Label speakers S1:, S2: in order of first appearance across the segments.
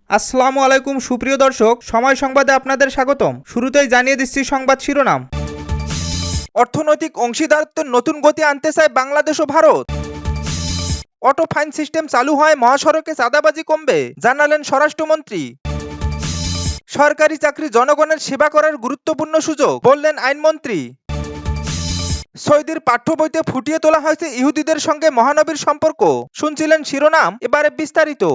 S1: আসসালামু আলাইকুম সুপ্রিয় দর্শক, সময় সংবাদে আপনাদের স্বাগতম। শুরুতেই জানিয়ে দিচ্ছি সংবাদ শিরোনাম। অর্থনৈতিক অংশীদারত্বের নতুন গতি আনতে চায় বাংলাদেশ ও ভারত। অটো ফাইন সিস্টেম চালু হয় মহাসড়কে চাঁদাবাজি কমবে, জানালেন স্বরাষ্ট্রমন্ত্রী। সরকারি চাকরি জনগণের সেবা করার গুরুত্বপূর্ণ সুযোগ, বললেন আইনমন্ত্রী। সৌদির পাঠ্য বইতে ফুটিয়ে তোলা হয়েছে ইহুদিদের সঙ্গে মহানবীর সম্পর্ক, শুনছিলেন শিরোনাম, এবারে বিস্তারিত।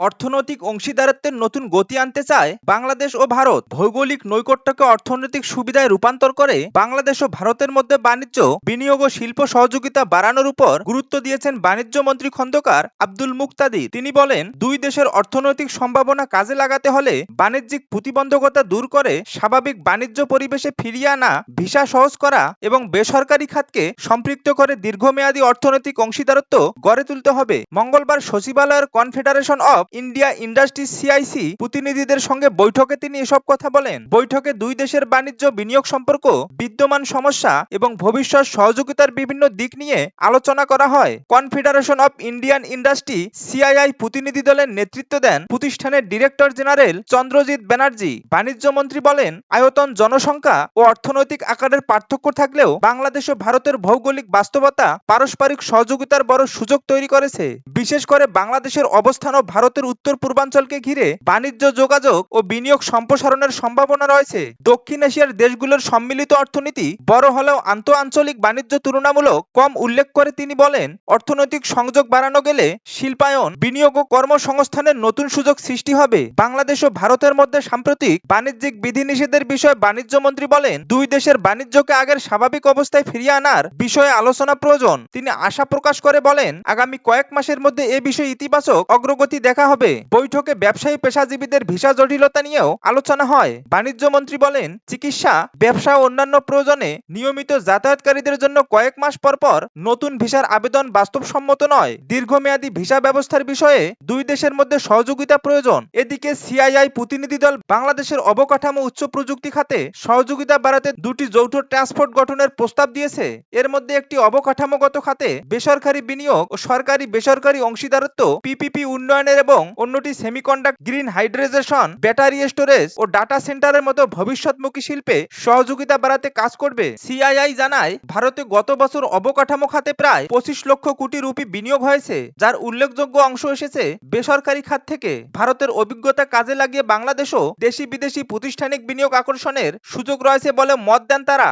S1: অর্থনৈতিক অংশীদারত্বের নতুন গতি আনতে চায় বাংলাদেশ ও ভারত। ভৌগোলিক নৈকট্যকে অর্থনৈতিক সুবিধায় রূপান্তর করে বাংলাদেশ ও ভারতের মধ্যে বাণিজ্য, বিনিয়োগ ও শিল্প সহযোগিতা বাড়ানোর উপর গুরুত্ব দিয়েছেন বাণিজ্য মন্ত্রী খন্দকার আব্দুল মুকতাদির। তিনি বলেন, দুই দেশের অর্থনৈতিক সম্ভাবনা কাজে লাগাতে হলে বাণিজ্যিক প্রতিবন্ধকতা দূর করে স্বাভাবিক বাণিজ্য পরিবেশে ফিরিয়ে আনা, ভিসা সহজ করা এবং বেসরকারি খাতকে সম্পৃক্ত করে দীর্ঘমেয়াদী অর্থনৈতিক অংশীদারত্ব গড়ে তুলতে হবে। মঙ্গলবার সচিবালয়ের confederation of India industry CIC প্রতিনিধিদের সঙ্গে বৈঠকে তিনি এসব কথা বলেন। বৈঠকে দুই দেশের বাণিজ্য, বিনিয়োগ সম্পর্ক, বিদ্যমান সমস্যা এবং ভবিষ্যৎ সহযোগিতার বিভিন্ন দিক নিয়ে আলোচনা করা হয়। Confederation of Indian industry CII প্রতিনিধি দলের নেতৃত্ব দেন প্রতিষ্ঠানের ডিরেক্টর জেনারেল চন্দ্রজিৎ ব্যানার্জি। বাণিজ্য মন্ত্রী বলেন, আয়তন, জনসংখ্যা ও অর্থনৈতিক আকারের পার্থক্য থাকলেও বাংলাদেশ ও ভারতের ভৌগোলিক বাস্তবতা পারস্পরিক সহযোগিতার বড় সুযোগ তৈরি করেছে। বিশেষ করে বাংলাদেশের অবস্থান ও ভারতের উত্তর পূর্বাঞ্চলকে ঘিরে বাণিজ্য, যোগাযোগ ও বিনিয়োগ সম্প্রসারণের সম্ভাবনা রয়েছে। দক্ষিণ এশিয়ার দেশগুলোর সম্মিলিত অর্থনীতি বড় হলেও আন্তঃআঞ্চলিক বাণিজ্য তুলনামূলক কম উল্লেখ করে তিনি বলেন, অর্থনৈতিক সংযোগ বাড়ানো গেলে শিল্পায়ন, বিনিয়োগ ও কর্মসংস্থানের নতুন সুযোগ সৃষ্টি হবে। বাংলাদেশ ও ভারতের মধ্যে সাম্প্রতিক বাণিজ্যিক বিধিনিষেধের বিষয়ে বাণিজ্য মন্ত্রী বলেন, দুই দেশের বাণিজ্যকে আগের স্বাভাবিক অবস্থায় ফিরিয়ে আনার বিষয়ে আলোচনা প্রয়োজন। তিনি আশা প্রকাশ করে বলেন, আগামী কয়েক মাসের মধ্যে এ বিষয়ে ইতিবাচক অগ্রগতি দেখা হবে। বৈঠকে ব্যবসায়ী পেশাজীবীদের ভিসা জটিলতা নিয়েও আলোচনা হয়। বাণিজ্য মন্ত্রী বলেন, চিকিৎসা, ব্যবসা ও অন্যান্য প্রয়োজনে নিয়মিত যাতায়াতকারীদের জন্য কয়েক মাস পর পর নতুন ভিসার আবেদন বাস্তবসম্মত নয়। দীর্ঘমেয়াদী ভিসা ব্যবস্থার বিষয়ে দুই দেশের মধ্যে সহযোগিতা প্রয়োজন। এদিকে সিআইআই প্রতিনিধি দল বাংলাদেশের অবকাঠামো, উচ্চ প্রযুক্তি খাতে সহযোগিতা বাড়াতে দুটি যৌথ ট্রান্সপোর্ট গঠনের প্রস্তাব দিয়েছে। এর মধ্যে একটি অবকাঠামোগত খাতে বেসরকারি বিনিয়োগ ও সরকারি বেসরকারি অংশীদারত্ব পিপিপি উন্নয়নের এবং অন্যটি সেমিকন্ডাক্টর, গ্রিন হাইড্রোজেশন, ব্যাটারি স্টোরেজ ও ডাটা সেন্টারের মতো ভবিষ্যৎমুখী শিল্পে সহযোগিতা বাড়াতে কাজ করবে। সিআইআই জানায়, ভারতে গত বছর অবকাঠামো খাতে প্রায় 25 লক্ষ কোটি রুপি বিনিয়োগ হয়েছে, যার উল্লেখযোগ্য অংশ এসেছে বেসরকারি খাত থেকে। ভারতের অভিজ্ঞতা কাজে লাগিয়ে বাংলাদেশও দেশি বিদেশি প্রাতিষ্ঠানিক বিনিয়োগ আকর্ষণের সুযোগ রয়েছে বলে মত দেন তারা।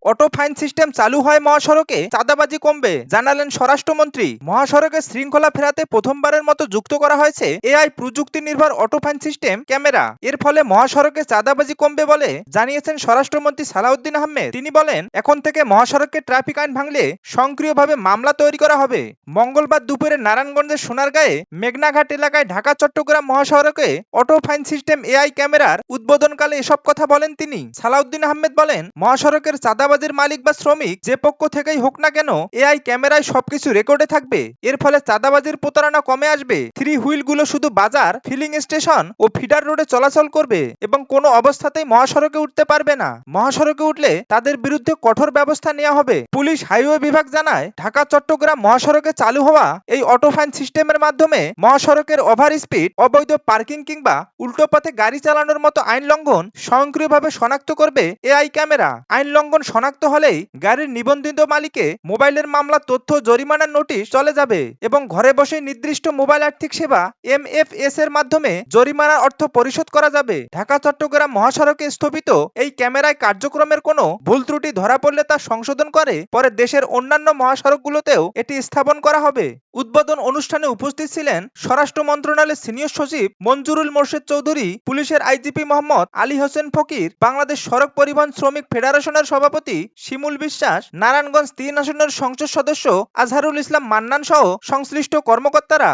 S1: অটো ফাইন সিস্টেম চালু হয় মহাসড়কে, চাঁদাবাজি কমবে, জানালেন স্বরাষ্ট্রমন্ত্রী। মহাসড়কে শৃঙ্খলা ফেরাতে প্রথমবারের মতো যুক্ত করা হয়েছে এআই প্রযুক্তি নির্ভর অটো ফাইন সিস্টেম ক্যামেরা। এর ফলে মহাসড়কে চাঁদাবাজি কমবে বলে জানিয়েছেন স্বরাষ্ট্রমন্ত্রী সালাউদ্দিন আহমেদ। তিনি বলেন, এখন থেকে মহাসড়কে ট্রাফিক আইন ভাঙলে সক্রিয়ভাবে মামলা তৈরি করা হবে। মঙ্গলবার দুপুরে নারায়ণগঞ্জের সোনারগাঁয়ে মেঘনাঘাট এলাকায় ঢাকা চট্টগ্রাম মহাসড়কে অটো ফাইন সিস্টেম এআই ক্যামেরার উদ্বোধনকালে এসব কথা বলেন তিনি। সালাউদ্দিন আহমেদ বলেন, মহাসড়কের চাঁদাবাজির মালিক বা শ্রমিক যে পক্ষ থেকেই হোক না কেন, এআই ক্যামেরায় সবকিছু রেকর্ডে থাকবে। এর ফলে চাঁদাবাজির প্রতারণা কমে আসবে। থ্রি হুইল গুলো শুধু বাজার, ফিলিং স্টেশন ও ফিডার রোডে চলাচল করবে এবং কোনো অবস্থাতেই মহাসড়কে উঠতে পারবে না। মহাসড়কে উঠলে তাদের বিরুদ্ধে কঠোর ব্যবস্থা নেওয়া হবে। পুলিশ হাইওয়ে বিভাগ জানায়, ঢাকা চট্টগ্রাম মহাসড়কে চালু হওয়া এই অটো ফাইন সিস্টেমের মাধ্যমে মহাসড়কের ওভার স্পিড, অবৈধ পার্কিং কিংবা উল্টো পথে গাড়ি চালানোর মতো আইন লঙ্ঘন স্বয়ংক্রিয়ভাবে শনাক্ত করবে এআই ক্যামেরা। আইন লঙ্ঘন শনাক্ত হলেই গাড়ির নিবন্ধিত মালিকে মোবাইলের মামলা, তথ্য, জরিমানার নোটিশ চলে যাবে এবং ঘরে বসে নির্দিষ্ট মোবাইল আর্থিক সেবা এমএফএস এর মাধ্যমে জরিমানার অর্থ পরিশোধ করা যাবে। ঢাকা চট্টগ্রাম মহাসড়কে স্থাপিত এই ক্যামেরায় কার্যক্রমের কোনো ভুল ত্রুটি ধরা পড়লে তা সংশোধন করে পরে দেশের অন্যান্য মহাসড়কগুলোতেও এটি স্থাপন করা হবে। উদ্বোধন অনুষ্ঠানে উপস্থিত ছিলেন স্বরাষ্ট্র মন্ত্রণালয়ের সিনিয়র সচিব মঞ্জুরুল মোর্শেদ চৌধুরী, পুলিশের আইজিপি মোহাম্মদ আলী হোসেন ফকির, বাংলাদেশ সড়ক পরিবহন শ্রমিক ফেডারেশনের সভাপতি শিমুল বিশ্বাস, নারায়ণগঞ্জ 3 আসনের সংসদ সদস্য আজহারুল ইসলাম মান্নান সহ সংশ্লিষ্ট কর্মকর্তারা।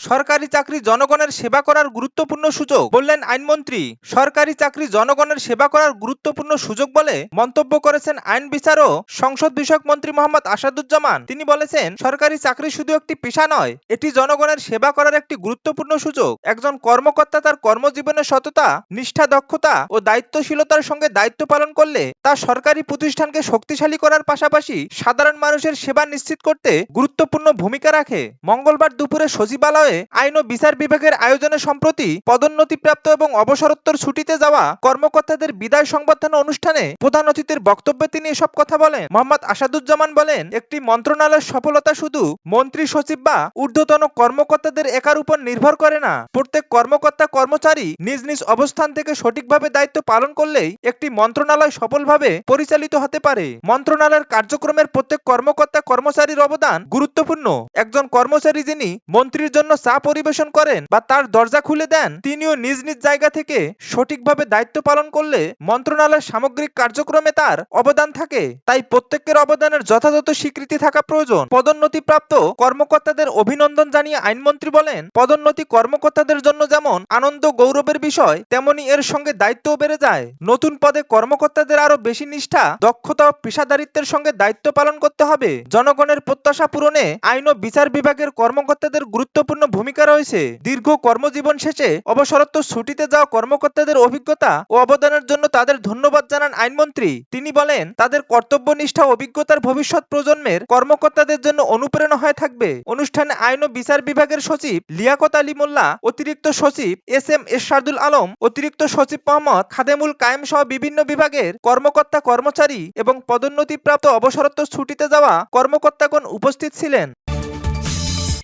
S1: সরকারি চাকরি জনগণের সেবা করার গুরুত্বপূর্ণ সুযোগ, বললেন আইনমন্ত্রী। সরকারি চাকরি জনগণের সেবা করার গুরুত্বপূর্ণ সুযোগ বলে মন্তব্য করেছেন আইন বিচার ও সংসদ বিষয়ক মন্ত্রী মোহাম্মদ আসাদুজ্জামান। তিনি বলেছেন, সরকারি চাকরি শুধু একটি পেশা নয়, এটি জনগণের সেবা করার একটি গুরুত্বপূর্ণ সুযোগ। একজন কর্মকর্তা তার কর্মজীবনের সততা, নিষ্ঠা, দক্ষতা ও দায়িত্বশীলতার সঙ্গে দায়িত্ব পালন করলে তা সরকারি প্রতিষ্ঠানকে শক্তিশালী করার পাশাপাশি সাধারণ মানুষের সেবা নিশ্চিত করতে গুরুত্বপূর্ণ ভূমিকা রাখে। মঙ্গলবার দুপুরে সচিবালয়ে আইন ও বিচার বিভাগের আয়োজনে সম্প্রতি পদোন্নতিপ্রাপ্ত এবং অবসরোত্তর ছুটিতে যাওয়া কর্মকর্তাদের বিদায় সংবর্ধনা অনুষ্ঠানে প্রধান অতিথির বক্তব্যে তিনি এসব কথা বলেন। মোহাম্মদ আসাদুজ্জামান বলেন, একটি মন্ত্রণালয়ের সফলতা শুধু মন্ত্রী, সচিব বা ঊর্ধ্বতন কর্মকর্তাদের একার উপর নির্ভর করে না। প্রত্যেক কর্মকর্তা কর্মচারী নিজ নিজ অবস্থান থেকে সঠিকভাবে দায়িত্ব পালন করলেই একটি মন্ত্রণালয় সফলভাবে পরিচালিত হতে পারে। মন্ত্রণালয়ের কার্যক্রমের প্রত্যেক কর্মকর্তা কর্মচারীর অবদান গুরুত্বপূর্ণ। একজন কর্মচারী যিনি মন্ত্রীর জন্য চা পরিবেশন করেন বা তার দরজা খুলে দেন, তিনিও নিজ নিজ জায়গা থেকে সঠিকভাবে দায়িত্ব পালন করলে মন্ত্রণালয়ের সামগ্রিক কার্যক্রমে তার অবদান থাকে। তাই প্রত্যেকের অবদানের যথাযথ স্বীকৃতি থাকা প্রয়োজন। পদোন্নতিপ্রাপ্ত কর্মকর্তাদের অভিনন্দন জানিয়ে আইনমন্ত্রী বলেন, পদোন্নতি কর্মকর্তাদের জন্য যেমন আনন্দ গৌরবের বিষয়, তেমনি এর সঙ্গে দায়িত্বও বেড়ে যায়। নতুন পদে কর্মকর্তাদের আরো বেশি নিষ্ঠা, দক্ষতা ও পেশাদারিত্বের সঙ্গে দায়িত্ব পালন করতে হবে। জনগণের প্রত্যাশা পূরণে আইন ও বিচার বিভাগের কর্মকর্তাদের গুরুত্বপূর্ণ ভূমিকা রয়েছে। দীর্ঘ কর্মজীবন শেষে অবসরোত্তর ছুটিতে যাওয়া কর্মকর্তাদের অভিজ্ঞতা ও অবদানের জন্য তাদের ধন্যবাদ জানান আইনমন্ত্রী। তিনি বলেন, তাদের কর্তব্যনিষ্ঠা ও অভিজ্ঞতার ভবিষ্যৎ প্রজন্মের কর্মকর্তাদের জন্য অনুপ্রেরণা হয়ে থাকবে। অনুষ্ঠানে আইন ও বিচার বিভাগের সচিব লিয়াকত আলী মোল্লা, অতিরিক্ত সচিব এস এম এরশাদুল আলম, অতিরিক্ত সচিব মোহাম্মদ খাদেমুল কায়েম সহ বিভিন্ন বিভাগের কর্মকর্তা কর্মচারী এবং পদোন্নতিপ্রাপ্ত অবসরোত্তর ছুটিতে যাওয়া কর্মকর্তাগণ উপস্থিত ছিলেন।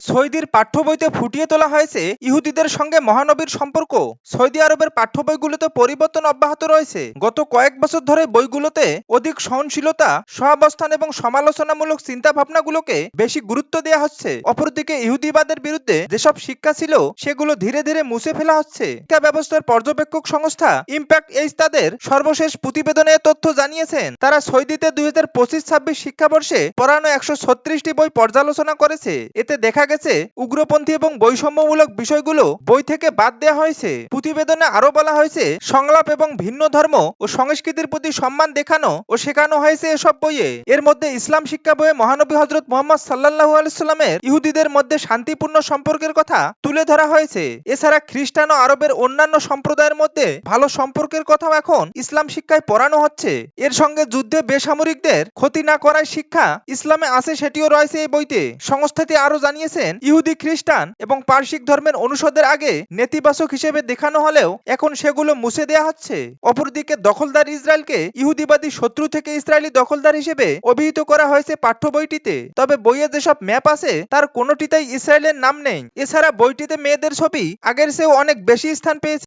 S1: সৌদির পাঠ্য বইতে ফুটিয়ে তোলা হয়েছে ইহুদিদের সঙ্গে মহানবীর সম্পর্ক। সৌদি আরবের পাঠ্য বইগুলোতে পরিবর্তন অব্যাহত রয়েছে। গত কয়েক বছর ধরে বইগুলোতে অধিক সহনশীলতা, সহাবস্থান এবং সমালোচনামূলক চিন্তা ভাবনাগুলোকে বেশি গুরুত্ব দেওয়া হচ্ছে। অপরদিকে ইহুদিবাদের বিরুদ্ধে যেসব শিক্ষা ছিল সেগুলো ধীরে ধীরে মুছে ফেলা হচ্ছে। শিক্ষা ব্যবস্থার পর্যবেক্ষক সংস্থা ইম্প্যাক্ট এইচ তাদের সর্বশেষ প্রতিবেদনে তথ্য জানিয়েছেন। তারা সৌদিতে 2025-26 শিক্ষাবর্ষে পড়ানো 136টি বই পর্যালোচনা করেছে। এতে দেখা গেছে উগ্রপন্থী এবং বৈষম্যমূলক বিষয়গুলো বই থেকে বাদ দেওয়া হয়েছে। প্রতিবেদনে আরো বলা হয়েছে, সংলাপ এবং ভিন্ন ধর্ম ও সংস্কৃতির প্রতি সম্মান দেখানো ও শেখানো হয়েছে এসব বইয়ে। এর মধ্যে ইসলাম শিক্ষা বইয়ে মহানবী হযরত মুহাম্মদ সাল্লাল্লাহু আলাইহি সাল্লামের ইহুদিদের মধ্যে শান্তিপূর্ণ সম্পর্কের কথা তুলে ধরা হয়েছে। এছাড়া খ্রিস্টান ও আরবের অন্যান্য সম্প্রদায়ের মধ্যে ভালো সম্পর্কের কথাও এখন ইসলাম শিক্ষায় পড়ানো হচ্ছে। এর সঙ্গে যুদ্ধে বেসামরিকদের ক্ষতি না করার শিক্ষা ইসলামে আছে, সেটিও রয়েছে এই বইতে। সংস্থাটি আরো জানিয়েছে, ইহুদি, খ্রিস্টান এবং পারসিক ধর্মের অনুষদের আগে নেতিবাচক হিসেবে দেখানো হলেও এখন সেগুলো মুছে দেওয়া হচ্ছে। অপরদিকে দখলদার ইসরায়েলকে ইহুদিবাদী শত্রু থেকে ইসরায়েলি দখলদার হিসেবে অভিহিত করা হয়েছে পাঠ্য বইটিতে। তবে বইয়ে যেসব ম্যাপ আছে তার কোনোটিতেই ইসরায়েলের নাম নেই। এছাড়া বইটিতে মেয়েদের ছবি আগের চেয়েও অনেক বেশি স্থান পেয়েছে।